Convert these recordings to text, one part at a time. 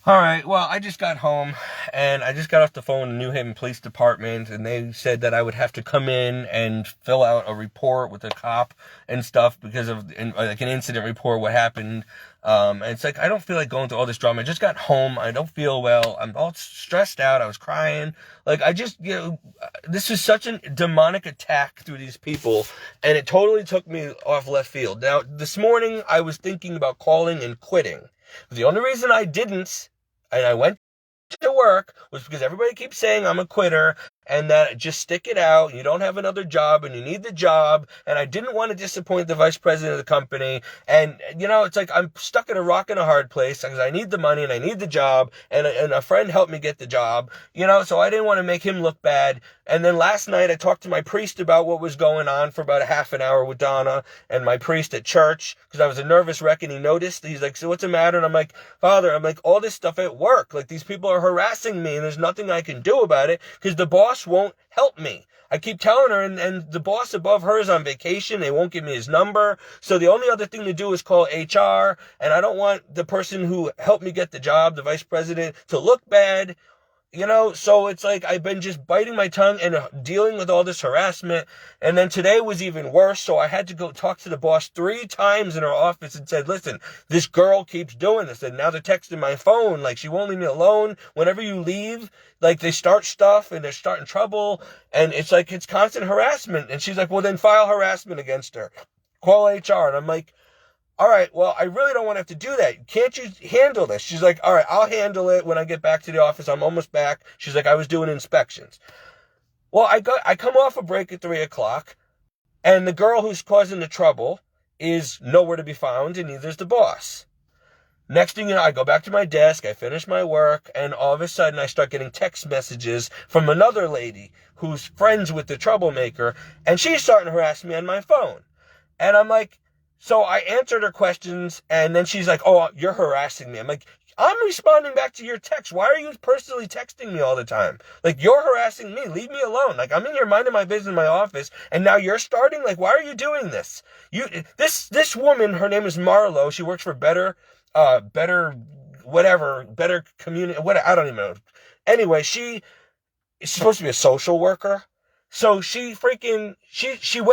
All right, well, I just got home and I just got off the phone with the New Haven Police Department, and they said that I would have to come in and fill out a report with a cop and stuff because of like an incident report, what happened. And it's like, I don't feel like going through all this drama. I just got home. I don't feel well. I'm all stressed out. I was crying. Like, this is such a demonic attack through these people, and it totally took me off left field. Now, this morning, I was thinking about calling and quitting. The only reason I didn't, and I went to work, was because everybody keeps saying I'm a quitter and that just stick it out, you don't have another job and you need the job, and I didn't want to disappoint the vice president of the company. And it's like I'm stuck in a rock and a hard place because I need the money and I need the job, and a friend helped me get the job, so I didn't want to make him look bad. And then last night I talked to my priest about what was going on for about a half an hour with Donna and my priest at church, because I was a nervous wreck, and he noticed. He's like, so what's the matter? And I'm like, Father, all this stuff at work, like these people are harassing me and there's nothing I can do about it because the boss won't help me. I keep telling her, and the boss above her is on vacation. They won't give me his number. So the only other thing to do is call HR, and I don't want the person who helped me get the job, the vice president, to look bad. So it's like I've been just biting my tongue and dealing with all this harassment. And then today was even worse. So I had to go talk to the boss 3 times in her office and said, listen, this girl keeps doing this. And now they're texting my phone. Like, she won't leave me alone. Whenever you leave, like, they start stuff and they're starting trouble. And it's like, it's constant harassment. And she's like, well, then file harassment against her. Call HR. And I'm like, all right, well, I really don't want to have to do that. Can't you handle this? She's like, all right, I'll handle it when I get back to the office. I'm almost back. She's like, I was doing inspections. Well, I come off a break at 3:00, and the girl who's causing the trouble is nowhere to be found, and neither is the boss. Next thing you know, I go back to my desk, I finish my work, and all of a sudden I start getting text messages from another lady who's friends with the troublemaker, and she's starting to harass me on my phone. And I'm like, so I answered her questions, and then she's like, oh, you're harassing me. I'm like, I'm responding back to your text. Why are you personally texting me all the time? Like, you're harassing me. Leave me alone. Like, I'm in here minding my business in my office, and now you're starting? Like, why are you doing this? This woman, her name is Marlo. She works for Better Community, I don't even know. Anyway, she's supposed to be a social worker. So she went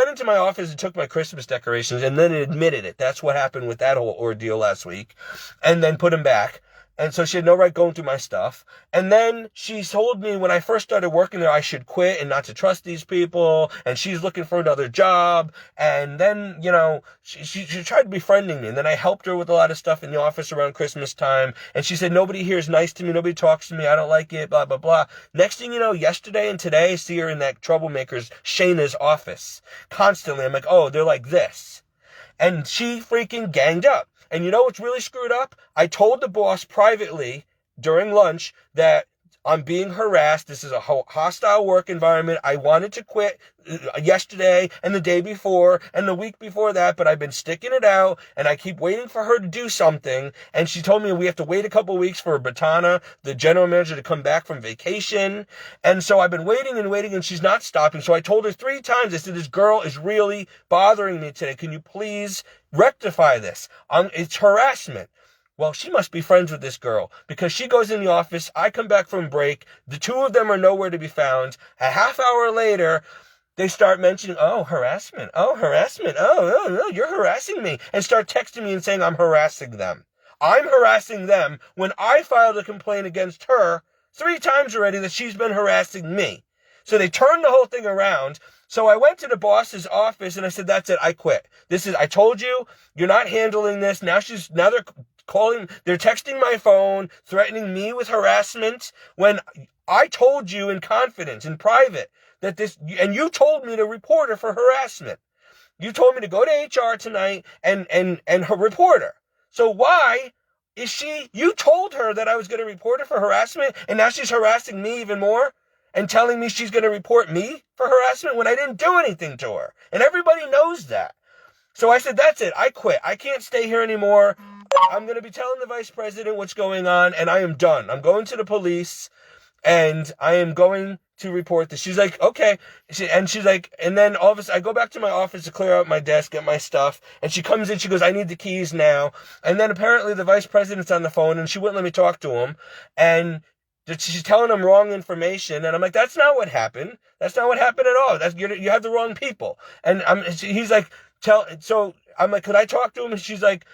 into my office and took my Christmas decorations and then admitted it. That's what happened with that whole ordeal last week. And then put them back. And so she had no right going through my stuff. And then she told me when I first started working there, I should quit and not to trust these people. And she's looking for another job. And then, she tried befriending me. And then I helped her with a lot of stuff in the office around Christmas time. And she said, nobody here is nice to me. Nobody talks to me. I don't like it, blah, blah, blah. Next thing you know, yesterday and today, I see her in that troublemaker's Shayna's office. Constantly. I'm like, oh, they're like this. And she freaking ganged up. And you know what's really screwed up? I told the boss privately during lunch that I'm being harassed. This is a hostile work environment. I wanted to quit yesterday and the day before and the week before that, but I've been sticking it out, and I keep waiting for her to do something. And she told me we have to wait a couple weeks for Batana, the general manager, to come back from vacation. And so I've been waiting, and she's not stopping. So I told her 3 times, I said, this girl is really bothering me today. Can you please rectify this? It's harassment. Well, she must be friends with this girl, because she goes in the office, I come back from break, the 2 of them are nowhere to be found. A half hour later, they start mentioning, oh, harassment, oh, you're harassing me, and start texting me and saying I'm harassing them. I'm harassing them when I filed a complaint against her 3 times already that she's been harassing me. So they turned the whole thing around. So I went to the boss's office and I said, that's it, I quit. I told you, you're not handling this. Now they're texting my phone, threatening me with harassment, when I told you in confidence, in private, that and you told me to report her for harassment. You told me to go to HR tonight and report her. So why is you told her that I was going to report her for harassment, and now she's harassing me even more and telling me she's going to report me for harassment when I didn't do anything to her. And everybody knows that. So I said, that's it, I quit. I can't stay here anymore. I'm going to be telling the vice president what's going on, and I am done. I'm going to the police, and I am going to report this. She's like, okay. She's like, and then all of a sudden, I go back to my office to clear out my desk, get my stuff, and she comes in, she goes, I need the keys now. And then apparently the vice president's on the phone, and she wouldn't let me talk to him, and she's telling him wrong information, and I'm like, that's not what happened. That's not what happened at all. You have the wrong people. And he's like, so I'm like, could I talk to him? And she's like,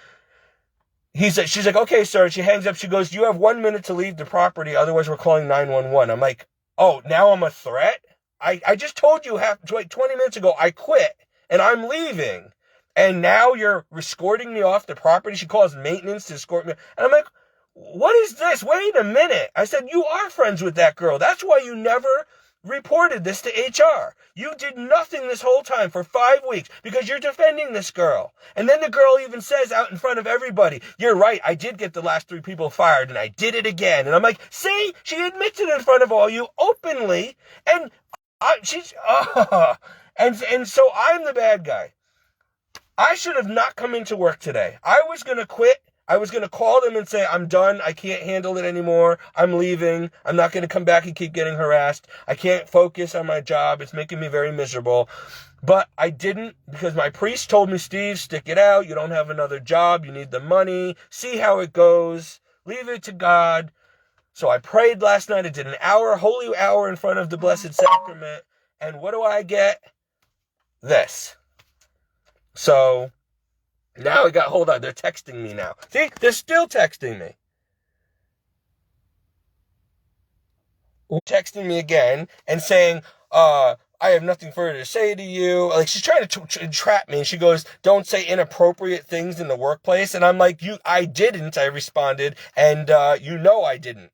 she's like, okay, sir. She hangs up. She goes, you have 1 minute to leave the property. Otherwise, we're calling 911. I'm like, oh, now I'm a threat? I just told you 20 minutes ago I quit and I'm leaving. And now you're escorting me off the property. She calls maintenance to escort me. And I'm like, what is this? Wait a minute. I said, you are friends with that girl. That's why you never reported this to HR. You did nothing this whole time for 5 weeks because you're defending this girl. And then the girl even says out in front of everybody, you're right, I did get the last 3 people fired and I did it again. And I'm like, see, she admits it in front of all you openly. And and so I'm the bad guy. I should have not come into work today. I was going to quit. I was going to call them and say, I'm done. I can't handle it anymore. I'm leaving. I'm not going to come back and keep getting harassed. I can't focus on my job. It's making me very miserable. But I didn't because my priest told me, Steve, stick it out. You don't have another job. You need the money. See how it goes. Leave it to God. So I prayed last night. I did an hour, holy hour in front of the Blessed Sacrament. And what do I get? This. So now hold on, they're texting me now. See, they're still texting me. Texting me again and saying, I have nothing further to say to you. Like, she's trying to trap me. And she goes, don't say inappropriate things in the workplace. And I'm like, I didn't, I responded. And, I didn't.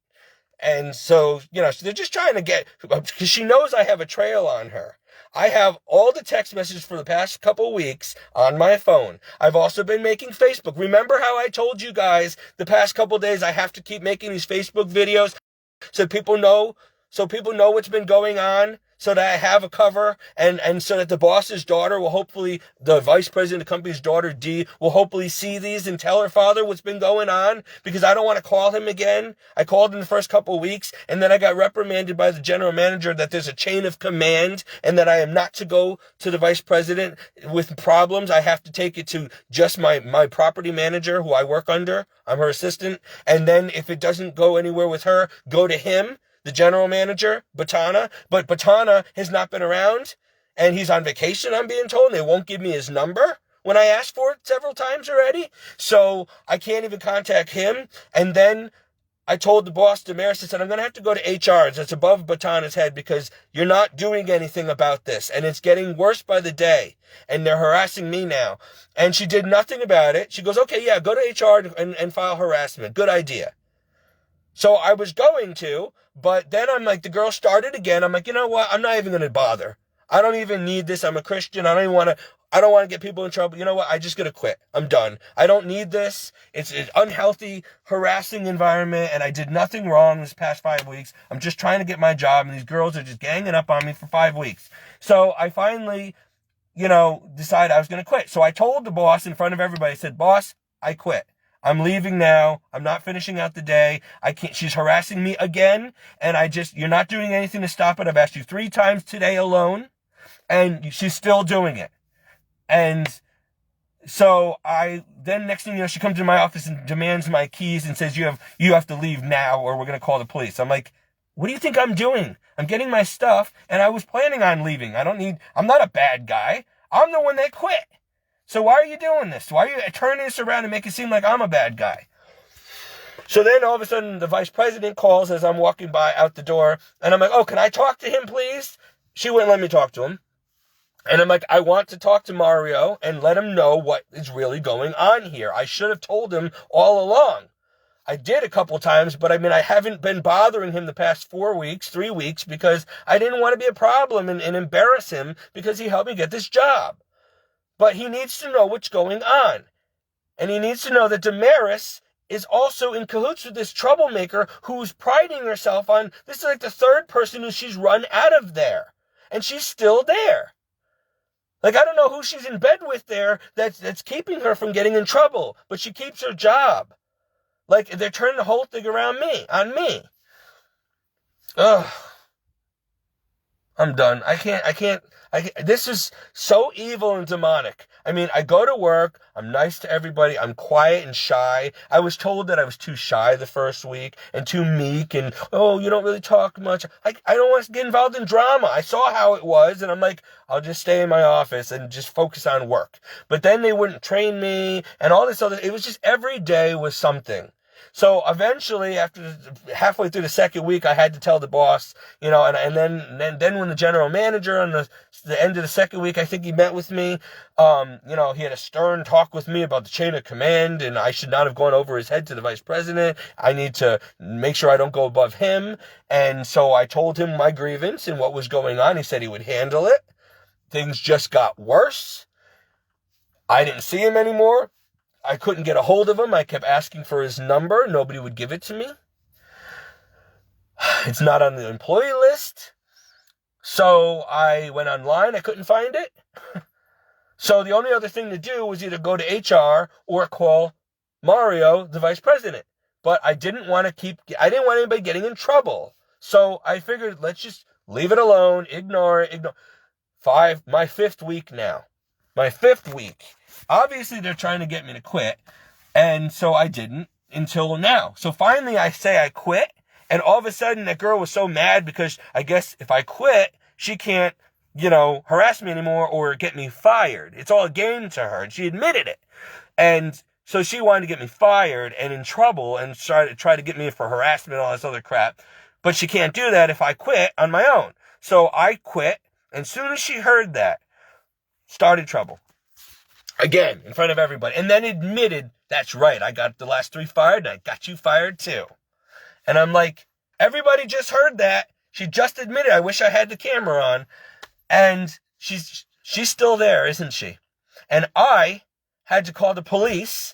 And so, so they're just trying to get, because she knows I have a trail on her. I have all the text messages for the past couple weeks on my phone. I've also been making Facebook. Remember how I told you guys the past couple days I have to keep making these Facebook videos so people know what's been going on, so that I have a cover, and so that the boss's daughter will hopefully, the vice president of the company's daughter, Dee, will hopefully see these and tell her father what's been going on, because I don't want to call him again. I called him the first couple of weeks, and then I got reprimanded by the general manager that there's a chain of command, and that I am not to go to the vice president with problems. I have to take it to just my property manager, who I work under. I'm her assistant. And then if it doesn't go anywhere with her, go to him, the general manager, Batana. But Batana has not been around, and he's on vacation, I'm being told, and they won't give me his number when I asked for it several times already. So I can't even contact him. And then I told the boss, Damaris, I said, I'm going to have to go to HR. It's above Batana's head because you're not doing anything about this. And it's getting worse by the day. And they're harassing me now. And she did nothing about it. She goes, okay, yeah, go to HR and file harassment. Good idea. So I was going to, but then I'm like, the girl started again. I'm like, you know what? I'm not even going to bother. I don't even need this. I'm a Christian. I don't want to get people in trouble. You know what? I just going to quit. I'm done. I don't need this. It's an unhealthy, harassing environment, and I did nothing wrong this past 5 weeks. I'm just trying to get my job, and these girls are just ganging up on me for 5 weeks. So I finally, decided I was going to quit. So I told the boss in front of everybody, I said, boss, I quit. I'm leaving now. I'm not finishing out the day. I can't. She's harassing me again. And you're not doing anything to stop it. I've asked you 3 times today alone, and she's still doing it. And so next thing you know, she comes to my office and demands my keys and says, you have to leave now or we're going to call the police. I'm like, what do you think I'm doing? I'm getting my stuff and I was planning on leaving. I'm not a bad guy. I'm the one that quit. So why are you doing this? Why are you turning this around and make it seem like I'm a bad guy? So then all of a sudden the vice president calls as I'm walking by out the door. And I'm like, oh, can I talk to him, please? She wouldn't let me talk to him. And I'm like, I want to talk to Mario and let him know what is really going on here. I should have told him all along. I did a couple times, but I haven't been bothering him the past 3 weeks, because I didn't want to be a problem and embarrass him because he helped me get this job. But he needs to know what's going on. And he needs to know that Damaris is also in cahoots with this troublemaker who's priding herself on, this is like the 3rd person who she's run out of there. And she's still there. Like, I don't know who she's in bed with there that's keeping her from getting in trouble. But she keeps her job. Like, they're turning the whole thing on me. Ugh. I'm done. I can't. This is so evil and demonic. I mean, I go to work. I'm nice to everybody. I'm quiet and shy. I was told that I was too shy the first week and too meek and, oh, you don't really talk much. I don't want to get involved in drama. I saw how it was and I'm like, I'll just stay in my office and just focus on work. But then they wouldn't train me and all this other, it was just every day was something. So eventually, after halfway through the second week, I had to tell the boss, you know, and then when the general manager on the end of the second week, I think he met with me, you know, he had a stern talk with me about the chain of command, and I should not have gone over his head to the vice president. I need to make sure I don't go above him. And so I told him my grievance and what was going on. He said he would handle it. Things just got worse. I didn't see him anymore. I couldn't get a hold of him. I kept asking for his number. Nobody would give it to me. It's not on the employee list. So I went online. I couldn't find it. So the only other thing to do was either go to HR or call Mario, the vice president. But I didn't want anybody getting in trouble. So I figured, let's just leave it alone. Ignore it. My fifth week now. My fifth week. Obviously, they're trying to get me to quit, and so I didn't until now. So finally, I say I quit, and all of a sudden, that girl was so mad because I guess if I quit, she can't, you know, harass me anymore or get me fired. It's all a game to her, and she admitted it. And so she wanted to get me fired and in trouble and try to get me for harassment and all this other crap. But she can't do that if I quit on my own. So I quit, and as soon as she heard that, started trouble. Again, in front of everybody. And then admitted, that's right, I got the last 3 fired, and I got you fired too. And I'm like, everybody just heard that. She just admitted, I wish I had the camera on. And she's still there, isn't she? And I had to call the police,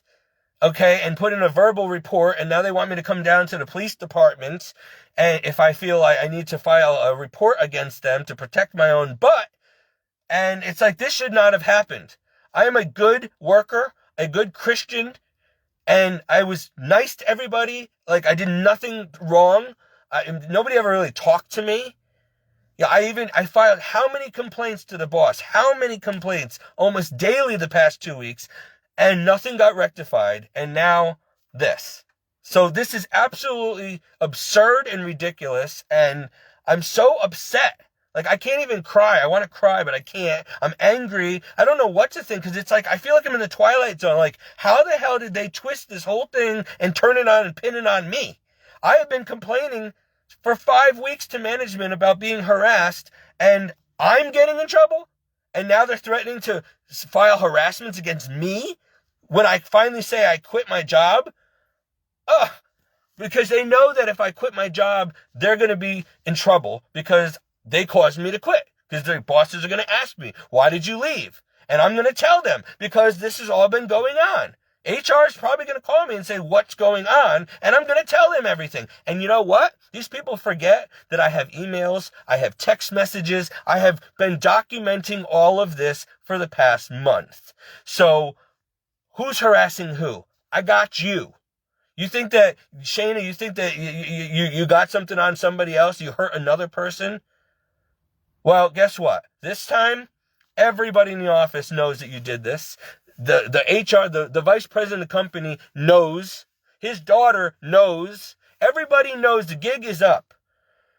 okay, and put in a verbal report, and now they want me to come down to the police department, and if I feel I need to file a report against them to protect my own butt. And it's like, this should not have happened. I am a good worker, a good Christian, and I was nice to everybody. Like, I did nothing wrong. Nobody ever really talked to me. Yeah, I filed how many complaints to the boss? How many complaints? Almost daily the past 2 weeks, and nothing got rectified. And now this. So this is absolutely absurd and ridiculous, and I'm so upset. Like, I can't even cry. I want to cry, but I can't. I'm angry. I don't know what to think, because it's like, I feel like I'm in the Twilight Zone. Like, how the hell did they twist this whole thing and turn it on and pin it on me? I have been complaining for 5 weeks to management about being harassed, and I'm getting in trouble? And now they're threatening to file harassments against me when I finally say I quit my job? Ugh. Because they know that if I quit my job, they're going to be in trouble because they caused me to quit, because their bosses are going to ask me, why did you leave? And I'm going to tell them, because this has all been going on. HR is probably going to call me and say, what's going on? And I'm going to tell them everything. And you know what? These people forget that I have emails, I have text messages, I have been documenting all of this for the past month. So who's harassing who? I got you. You think that, Shayna, you think that you got something on somebody else? You hurt another person? Well, guess what? This time, everybody in the office knows that you did this. The HR, the vice president of the company knows. His daughter knows. Everybody knows the gig is up.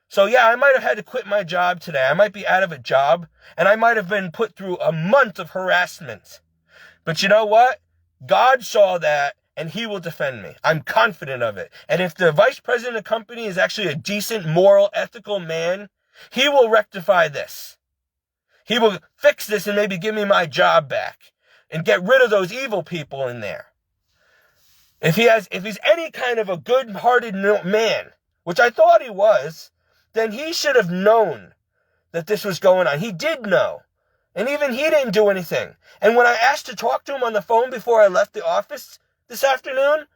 So yeah, I might have had to quit my job today. I might be out of a job, and I might have been put through a month of harassment. But you know what? God saw that, and he will defend me. I'm confident of it. And if the vice president of the company is actually a decent, moral, ethical man, he will rectify this. He will fix this and maybe give me my job back and get rid of those evil people in there. If he's any kind of a good-hearted man, which I thought he was, then he should have known that this was going on. He did know. And even he didn't do anything. And when I asked to talk to him on the phone before I left the office this afternoon,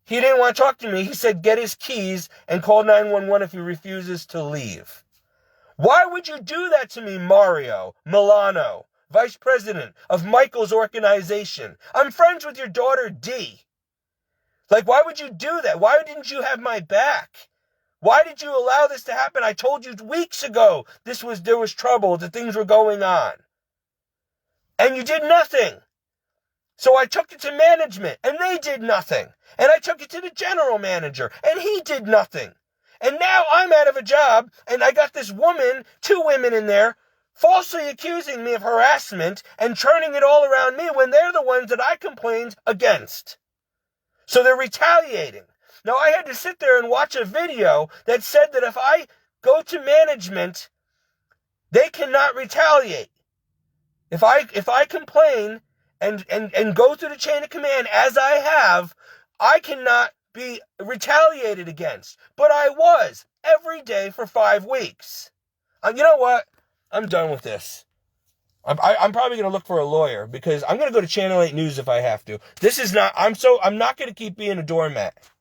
he didn't want to talk to me. He said, get his keys and call 911 if he refuses to leave. Why would you do that to me, Mario Milano, vice president of Michael's organization? I'm friends with your daughter, Dee. Like, why would you do that? Why didn't you have my back? Why did you allow this to happen? I told you weeks ago there was trouble, that things were going on. And you did nothing. So I took it to management, and they did nothing. And I took it to the general manager, and he did nothing. And now I'm out of a job, and I got this woman, 2 women in there, falsely accusing me of harassment and turning it all around me when they're the ones that I complained against. So they're retaliating. Now, I had to sit there and watch a video that said that if I go to management, they cannot retaliate. If I complain and go through the chain of command as I have, I cannot be retaliated against. But I was every day for 5 weeks. You know what? I'm done with this. I'm probably going to look for a lawyer, because I'm going to go to Channel 8 News if I have to. I'm not going to keep being a doormat.